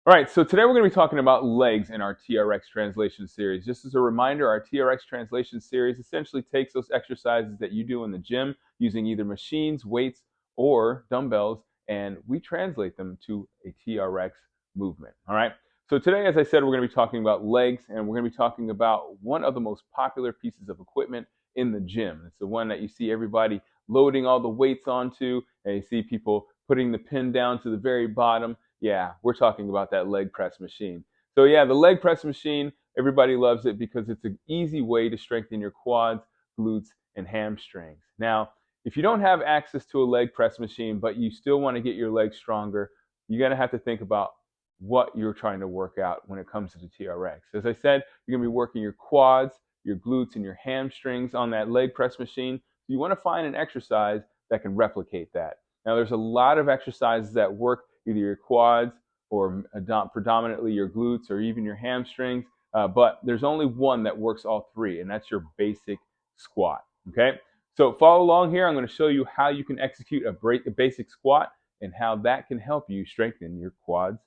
All right, so today we're going to be talking about legs in our TRX Translation series. Just as a reminder, our TRX Translation series essentially takes those exercises that you do in the gym using either machines, weights, or dumbbells, and we translate them to a TRX movement. All right, so today, as I said, we're going to be talking about legs, and we're going to be talking about one of the most popular pieces of equipment in the gym. It's the one that you see everybody loading all the weights onto, and you see people putting the pin down to the very bottom. Yeah, we're talking about that leg press machine. So yeah, the leg press machine, everybody loves it because it's an easy way to strengthen your quads, glutes, and hamstrings. Now, if you don't have access to a leg press machine, but you still want to get your legs stronger, you're going to have to think about what you're trying to work out when it comes to the TRX. As I said, you're going to be working your quads, your glutes, and your hamstrings on that leg press machine. So you want to find an exercise that can replicate that. Now, there's a lot of exercises that work either your quads or predominantly your glutes or even your hamstrings, but there's only one that works all three, and that's your basic squat. Okay, so follow along here. I'm going to show you how you can execute a basic squat and how that can help you strengthen your quads,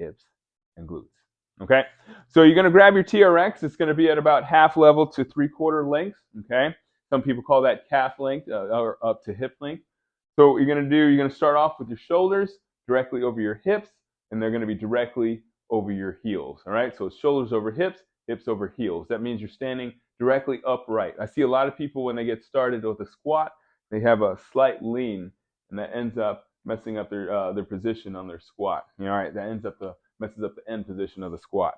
hips, and glutes. Okay, so you're going to grab your TRX. It's going to be at about half level to 3/4 length. Okay, some people call that calf length or up to hip length. So what you're going to do, you're going to start off with your shoulders directly over your hips, and they're going to be directly over your heels. All right, so it's shoulders over hips, hips over heels. That means you're standing directly upright. I see a lot of people when they get started with a squat, they have a slight lean, and that ends up messing up their position on their squat. All right, that messes up the end position of the squat.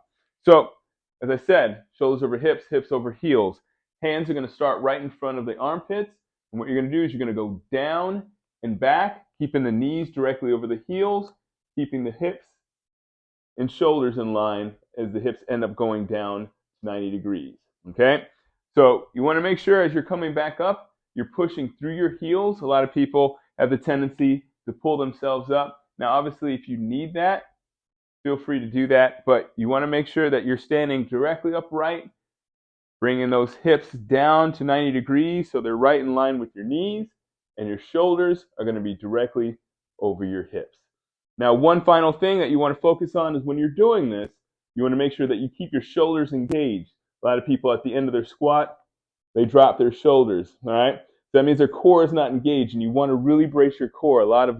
So, as I said, shoulders over hips, hips over heels. Hands are going to start right in front of the armpits, and what you're going to do is you're going to go down and back, keeping the knees directly over the heels, keeping the hips and shoulders in line as the hips end up going down 90 degrees. Okay? So you want to make sure as you're coming back up, you're pushing through your heels. A lot of people have the tendency to pull themselves up. Now, obviously, if you need that, feel free to do that, but you want to make sure that you're standing directly upright, bringing those hips down to 90 degrees so they're right in line with your knees, and your shoulders are going to be directly over your hips. Now, one final thing that you want to focus on is when you're doing this, you want to make sure that you keep your shoulders engaged. A lot of people at the end of their squat, they drop their shoulders, all right? So that means their core is not engaged, and you want to really brace your core. A lot of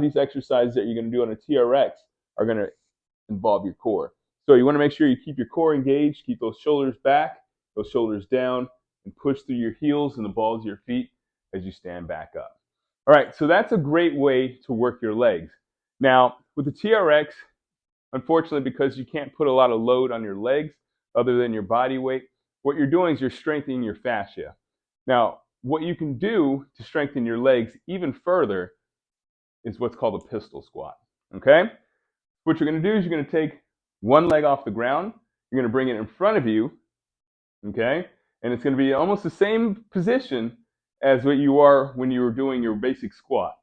these exercises that you're going to do on a TRX are going to involve your core. So you want to make sure you keep your core engaged, keep those shoulders back, those shoulders down, and push through your heels and the balls of your feet as you stand back up. All right, so that's a great way to work your legs. Now, with the TRX, unfortunately, because you can't put a lot of load on your legs other than your body weight, what you're doing is you're strengthening your fascia. Now, what you can do to strengthen your legs even further is what's called a pistol squat. Okay? What you're going to do is you're going to take one leg off the ground, you're going to bring it in front of you, okay? And it's going to be almost the same position as what you are when you were doing your basic squat.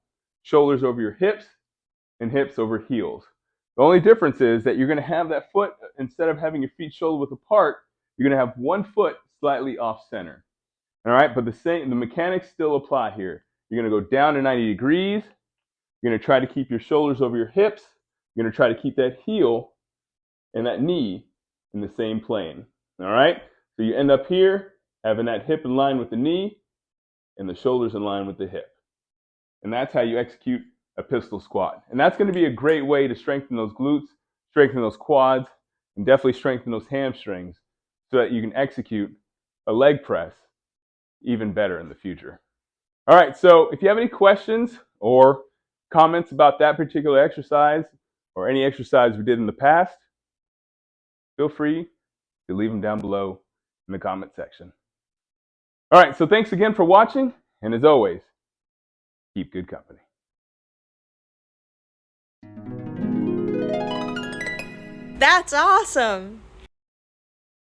Shoulders over your hips and hips over heels. The only difference is that you're going to have that foot, instead of having your feet shoulder width apart, you're going to have one foot slightly off center. All right, but the mechanics still apply here. You're going to go down to 90 degrees. You're going to try to keep your shoulders over your hips. You're going to try to keep that heel and that knee in the same plane. All right, so you end up here having that hip in line with the knee and the shoulders in line with the hip. And that's how you execute a pistol squat. And that's going to be a great way to strengthen those glutes, strengthen those quads, and definitely strengthen those hamstrings so that you can execute a leg press even better in the future. All right, so if you have any questions or comments about that particular exercise or any exercise we did in the past, feel free to leave them down below in the comment section. All right, so thanks again for watching, and as always, keep good company. That's awesome!